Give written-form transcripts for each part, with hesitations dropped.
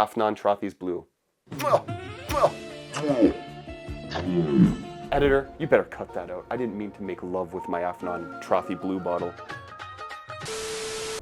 Afnan Turathi's blue. Editor, you better cut that out. I didn't mean to make love with my Afnan Turathi blue bottle.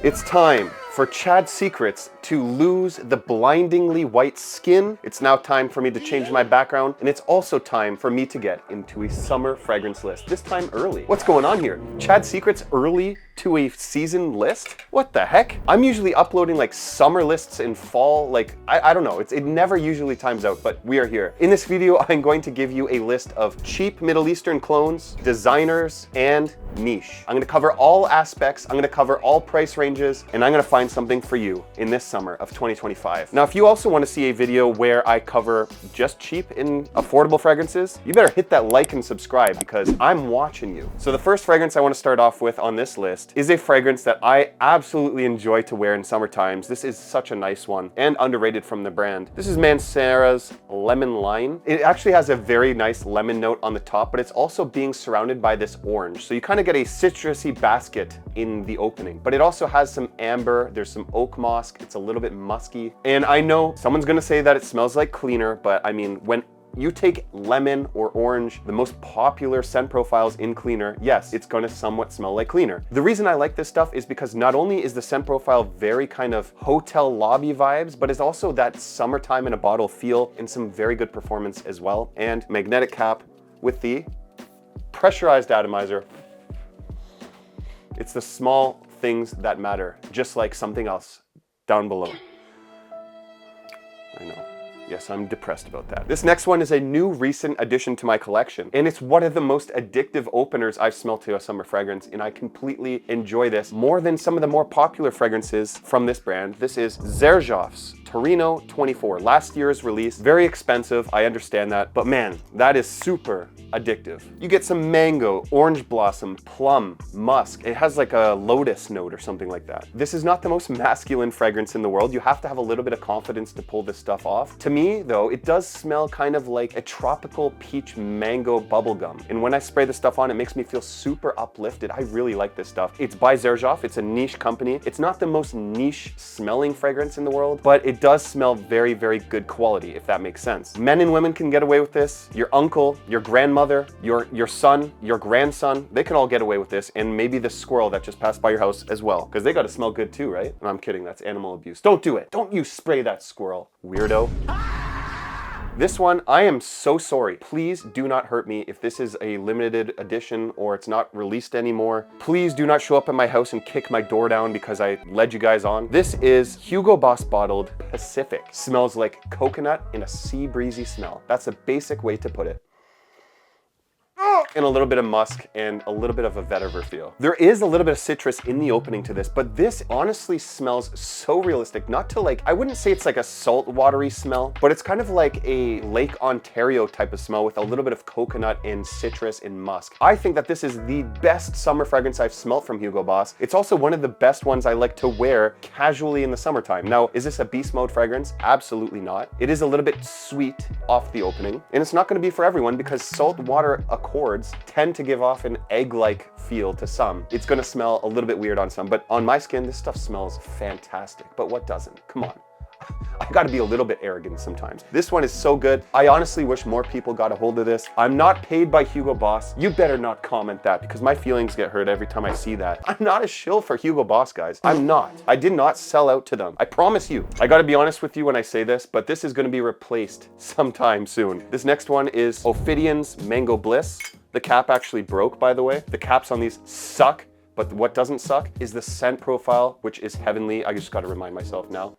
It's time for Chad's Secrets to lose the blindingly white skin. It's now time for me to change my background, and it's also time for me to get into a summer fragrance list, this time early. What's going on here? Chad's Secrets early to a season list? What the heck? I'm usually uploading like summer lists in fall, like, I don't know, it never usually times out, but we are here. In this video, I'm going to give you a list of cheap Middle Eastern clones, designers, and niche. I'm gonna cover all aspects, I'm gonna cover all price ranges, and I'm gonna find something for you in this summer of 2025. Now, if you also want to see a video where I cover just cheap and affordable fragrances, you better hit that like and subscribe because I'm watching you. So the first fragrance I want to start off with on this list is a fragrance that I absolutely enjoy to wear in summer times. This is such a nice one and underrated from the brand. This is Mancera's Lemon Lime. It actually has a very nice lemon note on the top, but it's also being surrounded by this orange. So you kind of get a citrusy basket in the opening, but it also has some amber, there's some oak moss, it's a little bit musky. And I know someone's gonna say that it smells like cleaner, but I mean, when you take lemon or orange, the most popular scent profiles in cleaner, yes, it's gonna somewhat smell like cleaner. The reason I like this stuff is because not only is the scent profile very kind of hotel lobby vibes, but it's also that summertime in a bottle feel and some very good performance as well. And magnetic cap with the pressurized atomizer. It's the small things that matter, just like something else down below. I know. Yes, I'm depressed about that. This next one is a new recent addition to my collection, and it's one of the most addictive openers I've smelled to a summer fragrance, and I completely enjoy this more than some of the more popular fragrances from this brand. This is Xerjoff's Torino 24, last year's release. Very expensive, I understand that, but man, that is super addictive. You get some mango, orange blossom, plum, musk. It has like a lotus note or something like that. This is not the most masculine fragrance in the world. You have to have a little bit of confidence to pull this stuff off. To me, though, it does smell kind of like a tropical peach mango bubblegum. And when I spray this stuff on, it makes me feel super uplifted. I really like this stuff. It's by Xerjoff. It's a niche company. It's not the most niche smelling fragrance in the world, but it does smell very, very good quality, if that makes sense. Men and women can get away with this. Your uncle, your grandmother, your son, your grandson, they can all get away with this, and maybe the squirrel that just passed by your house as well, because they got to smell good too, right? No, I'm kidding, that's animal abuse. Don't do it. Don't you spray that squirrel, weirdo. This one, I am so sorry. Please do not hurt me if this is a limited edition or it's not released anymore. Please do not show up at my house and kick my door down because I led you guys on. This is Hugo Boss bottled Pacific. Smells like coconut in a sea breezy smell. That's a basic way to put it. And a little bit of musk and a little bit of a vetiver feel. There is a little bit of citrus in the opening to this, but this honestly smells so realistic. Not to like, I wouldn't say it's like a salt watery smell, but it's kind of like a Lake Ontario type of smell with a little bit of coconut and citrus and musk. I think that this is the best summer fragrance I've smelt from Hugo Boss. It's also one of the best ones I like to wear casually in the summertime. Now, is this a beast mode fragrance? Absolutely not. It is a little bit sweet off the opening, and it's not gonna be for everyone because salt water accords tend to give off an egg-like feel to some. It's gonna smell a little bit weird on some, but on my skin, this stuff smells fantastic. But what doesn't? Come on. I gotta be a little bit arrogant sometimes. This one is so good. I honestly wish more people got a hold of this. I'm not paid by Hugo Boss. You better not comment that because my feelings get hurt every time I see that. I'm not a shill for Hugo Boss, guys. I'm not. I did not sell out to them. I promise you. I gotta be honest with you when I say this, but this is gonna be replaced sometime soon. This next one is Ophidian's Mango Bliss. The cap actually broke, by the way. The caps on these suck, but what doesn't suck is the scent profile, which is heavenly. I just gotta remind myself now.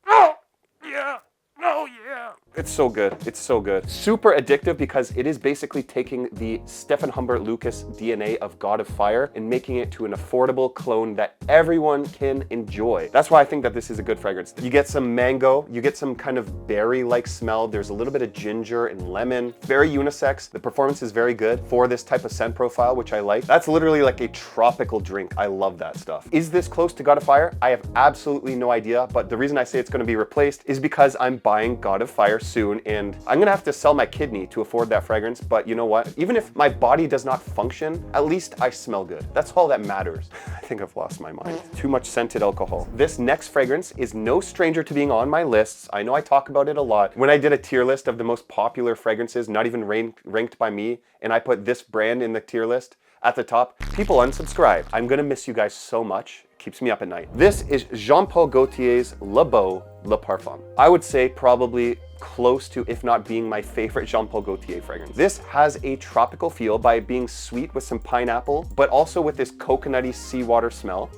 Oh, yeah. Oh, yeah. It's so good. It's so good. Super addictive because it is basically taking the Stefan Humbert Lucas DNA of God of Fire and making it to an affordable clone that everyone can enjoy. That's why I think that this is a good fragrance. You get some mango, you get some kind of berry-like smell. There's a little bit of ginger and lemon. Very unisex. The performance is very good for this type of scent profile, which I like. That's literally like a tropical drink. I love that stuff. Is this close to God of Fire? I have absolutely no idea, but the reason I say it's going to be replaced is because I'm buying God of Fire soon, and I'm gonna have to sell my kidney to afford that fragrance, but you know what? Even if my body does not function, at least I smell good. That's all that matters. I think I've lost my mind. Too much scented alcohol. This next fragrance is no stranger to being on my lists. I know I talk about it a lot. When I did a tier list of the most popular fragrances, not even ranked by me, and I put this brand in the tier list at the top, people unsubscribe. I'm gonna miss you guys so much. Keeps me up at night. This is Jean-Paul Gaultier's Le Beau Le Parfum. I would say probably close to, if not being my favorite Jean-Paul Gaultier fragrance. This has a tropical feel by being sweet with some pineapple, but also with this coconutty seawater smell.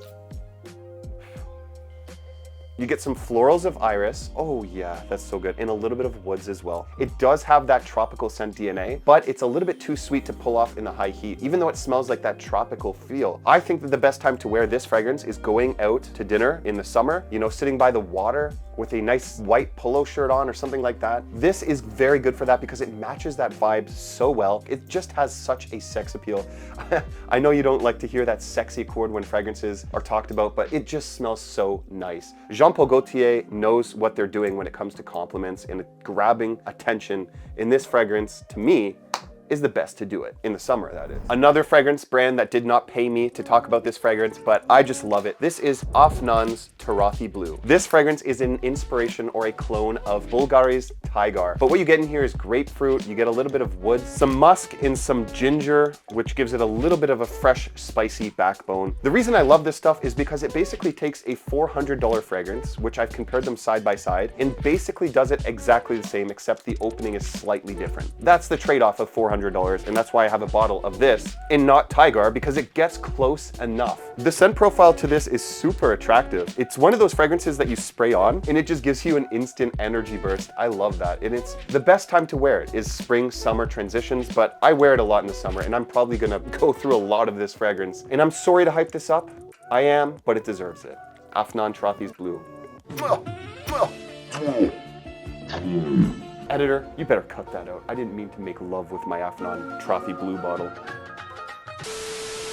You get some florals of iris. Oh yeah, that's so good. And a little bit of woods as well. It does have that tropical scent DNA, but it's a little bit too sweet to pull off in the high heat, even though it smells like that tropical feel. I think that the best time to wear this fragrance is going out to dinner in the summer, you know, sitting by the water with a nice white polo shirt on or something like that. This is very good for that because it matches that vibe so well. It just has such a sex appeal. I know you don't like to hear that sexy chord when fragrances are talked about, but it just smells so nice. Jean-Paul Gaultier knows what they're doing when it comes to compliments and grabbing attention. In this fragrance, to me, is the best to do it in the summer, that is. Another fragrance brand that did not pay me to talk about this fragrance, but I just love it. This is Afnan's Turathi Blue. This fragrance is an inspiration or a clone of Bulgari's Tigar. But what you get in here is grapefruit, you get a little bit of wood, some musk and some ginger, which gives it a little bit of a fresh, spicy backbone. The reason I love this stuff is because it basically takes a $400 fragrance, which I've compared them side by side, and basically does it exactly the same, except the opening is slightly different. That's the trade-off of $400, and that's why I have a bottle of this and not Tigar, because it gets close enough. The scent profile to this is super attractive. It's one of those fragrances that you spray on and it just gives you an instant energy burst. I love that. And it's the best time to wear it is spring, summer transitions, but I wear it a lot in the summer and I'm probably gonna go through a lot of this fragrance. And I'm sorry to hype this up. I am, but it deserves it. Afnan Turathi's Blue. Editor, you better cut that out. I didn't mean to make love with my Afnan Turathi Blue bottle.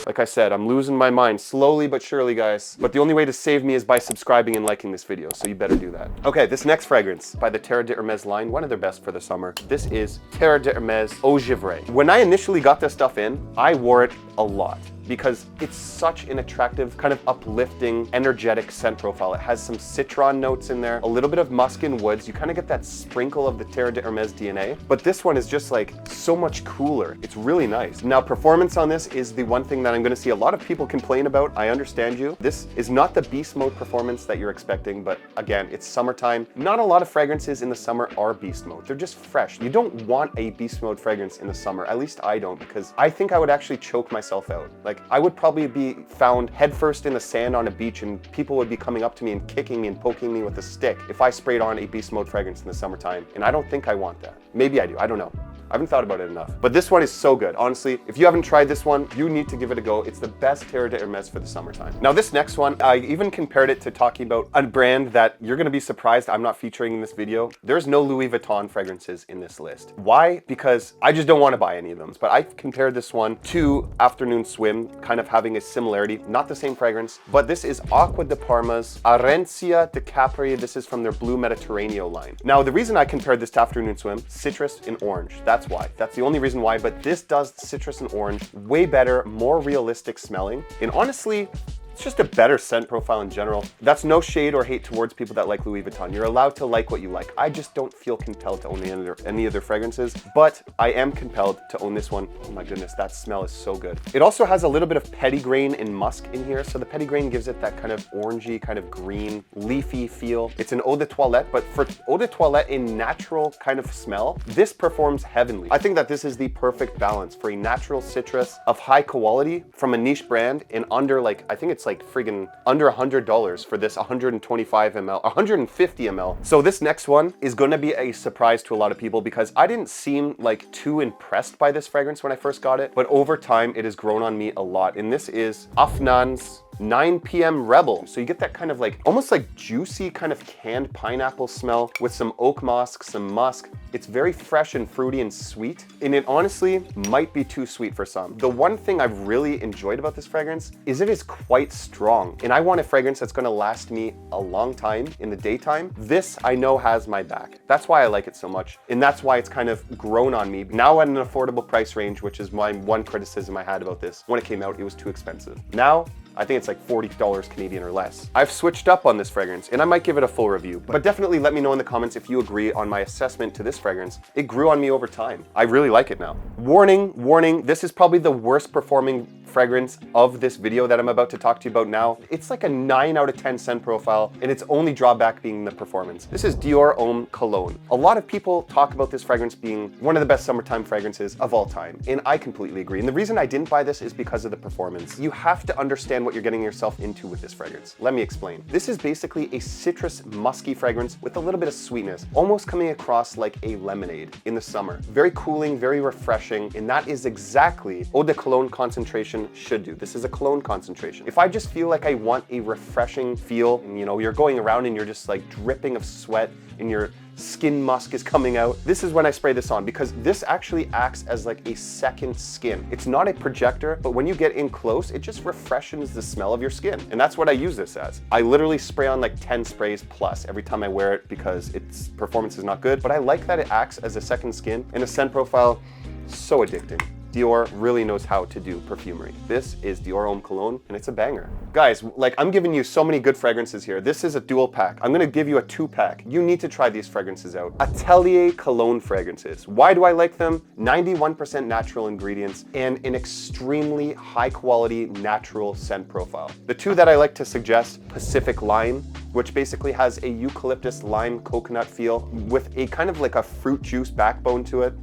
Like I said, I'm losing my mind slowly but surely, guys. But the only way to save me is by subscribing and liking this video, so you better do that. Okay, this next fragrance by the Terre de Hermes line, one of their best for the summer. This is Terre de Hermes Eau Givree. When I initially got this stuff in, I wore it a lot because it's such an attractive, kind of uplifting, energetic scent profile. It has some citron notes in there, a little bit of musk and woods. You kind of get that sprinkle of the Terre de Hermes DNA, but this one is just like so much cooler. It's really nice. Now, performance on this is the one thing that I'm gonna see a lot of people complain about. I understand you. This is not the beast mode performance that you're expecting, but again, it's summertime. Not a lot of fragrances in the summer are beast mode. They're just fresh. You don't want a beast mode fragrance in the summer. At least I don't, because I think I would actually choke myself out. Like, I would probably be found headfirst in the sand on a beach and people would be coming up to me and kicking me and poking me with a stick if I sprayed on a beast mode fragrance in the summertime. And I don't think I want that. Maybe I do, I don't know. I haven't thought about it enough. But this one is so good. Honestly, if you haven't tried this one, you need to give it a go. It's the best Terre de Hermes for the summertime. Now this next one, I even compared it to talking about a brand that you're gonna be surprised I'm not featuring in this video. There's no Louis Vuitton fragrances in this list. Why? Because I just don't wanna buy any of them. But I compared this one to Afternoon Swim, kind of having a similarity, not the same fragrance, but this is Aqua de Parma's Arancia de Capri. This is from their Blue Mediterraneo line. Now the reason I compared this to Afternoon Swim, citrus and orange. That's why. That's the only reason why, but this does citrus and orange way better, more realistic smelling. And honestly, it's just a better scent profile in general. That's no shade or hate towards people that like Louis Vuitton. You're allowed to like what you like. I just don't feel compelled to own any other fragrances, but I am compelled to own this one. Oh my goodness, that smell is so good. It also has a little bit of petitgrain and musk in here. So the petitgrain gives it that kind of orangey, kind of green, leafy feel. It's an eau de toilette, but for eau de toilette in natural kind of smell, this performs heavenly. I think that this is the perfect balance for a natural citrus of high quality from a niche brand and under, like, I think it's like friggin' under $100 for this 125 ml, 150 ml. So this next one is gonna be a surprise to a lot of people because I didn't seem like too impressed by this fragrance when I first got it, but over time it has grown on me a lot. And this is Afnan's 9 p.m. Rebel. So you get that kind of like, almost like juicy kind of canned pineapple smell with some oak moss, some musk. It's very fresh and fruity and sweet. And it honestly might be too sweet for some. The one thing I've really enjoyed about this fragrance is it is quite strong. And I want a fragrance that's gonna last me a long time in the daytime. This I know has my back. That's why I like it so much. And that's why it's kind of grown on me. Now at an affordable price range, which is my one criticism I had about this. When it came out, it was too expensive. Now, I think it's like $40 Canadian or less. I've switched up on this fragrance and I might give it a full review, but definitely let me know in the comments if you agree on my assessment to this fragrance. It grew on me over time. I really like it now. Warning, warning, this is probably the worst performing fragrance of this video that I'm about to talk to you about now. It's like a 9 out of 10 scent profile and its only drawback being the performance. This is Dior Homme Cologne. A lot of people talk about this fragrance being one of the best summertime fragrances of all time, and I completely agree. And the reason I didn't buy this is because of the performance. You have to understand what you're getting yourself into with this fragrance. Let me explain. This is basically a citrus musky fragrance with a little bit of sweetness, almost coming across like a lemonade in the summer. Very cooling, very refreshing, and that is exactly eau de cologne concentration should do. This is a cologne concentration. If I just feel like I want a refreshing feel, and you know, you're going around and you're just like dripping of sweat and your skin musk is coming out, this is when I spray this on, because this actually acts as like a second skin. It's not a projector, but when you get in close, it just refreshes the smell of your skin. And that's what I use this as. I literally spray on like 10 sprays plus every time I wear it because its performance is not good, but I like that it acts as a second skin, and a scent profile so addicting. Dior really knows how to do perfumery. This is Dior Homme Cologne, and it's a banger. Guys, like I'm giving you so many good fragrances here. This is a dual pack. I'm gonna give you a 2-pack. You need to try these fragrances out. Atelier cologne fragrances. Why do I like them? 91% natural ingredients and an extremely high quality natural scent profile. The two that I like to suggest, Pacific Lime, which basically has a eucalyptus lime coconut feel with a kind of like a fruit juice backbone to it.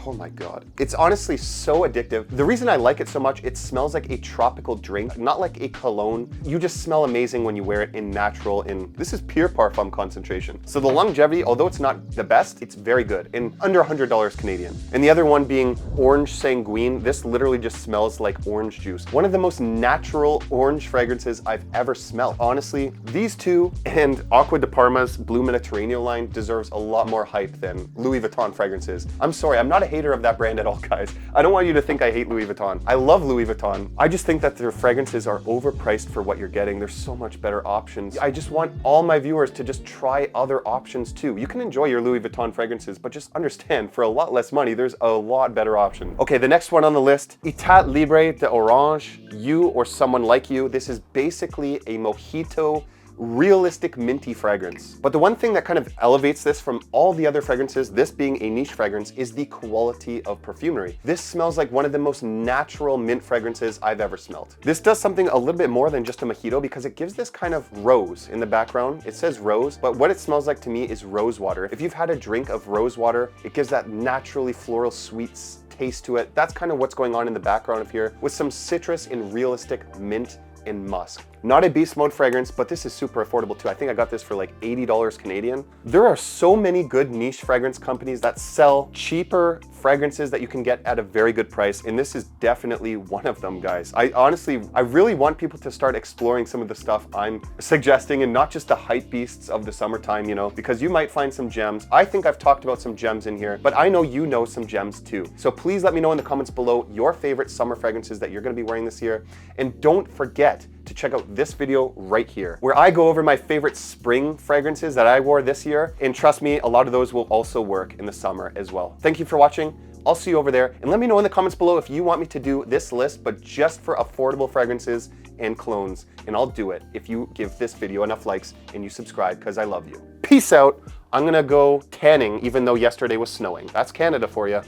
Oh my God. It's honestly so addictive. The reason I like it so much, it smells like a tropical drink, not like a cologne. You just smell amazing when you wear it in natural, and this is pure Parfum concentration. So the longevity, although it's not the best, it's very good, and under $100 Canadian. And the other one being Orange Sanguine. This literally just smells like orange juice. One of the most natural orange fragrances I've ever smelled. Honestly, these two and Aqua Dearma's Blue Mediterranean line deserves a lot more hype than Louis Vuitton fragrances. I'm sorry, I'm not a hater of that brand at all, guys. I don't want you to think I hate Louis Vuitton. I love Louis Vuitton. I just think that their fragrances are overpriced for what you're getting. There's so much better options. I just want all my viewers to just try other options too. You can enjoy your Louis Vuitton fragrances, but just understand for a lot less money, there's a lot better options. Okay, the next one on the list, Etat Libre de Orange, You or Someone Like You. This is basically a mojito realistic minty fragrance. But the one thing that kind of elevates this from all the other fragrances, this being a niche fragrance, is the quality of perfumery. This smells like one of the most natural mint fragrances I've ever smelled. This does something a little bit more than just a mojito because it gives this kind of rose in the background. It says rose, but what it smells like to me is rose water. If you've had a drink of rose water, it gives that naturally floral sweet taste to it. That's kind of what's going on in the background of here, with some citrus and realistic mint and musk. Not a beast mode fragrance, but this is super affordable too. I think I got this for like $80 Canadian. There are so many good niche fragrance companies that sell cheaper fragrances that you can get at a very good price, and this is definitely one of them, guys. I really want people to start exploring some of the stuff I'm suggesting and not just the hype beasts of the summertime, you know, because you might find some gems. I think I've talked about some gems in here, but I know you know some gems too. So please let me know in the comments below your favorite summer fragrances that you're gonna be wearing this year. And don't forget to check out this video right here, where I go over my favorite spring fragrances that I wore this year. And trust me, a lot of those will also work in the summer as well. Thank you for watching. I'll see you over there. And let me know in the comments below if you want me to do this list, but just for affordable fragrances and clones. And I'll do it if you give this video enough likes and you subscribe, because I love you. Peace out. I'm gonna go tanning even though yesterday was snowing. That's Canada for you.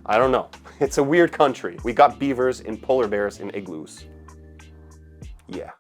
I don't know. It's a weird country. We got beavers and polar bears and igloos. Yeah.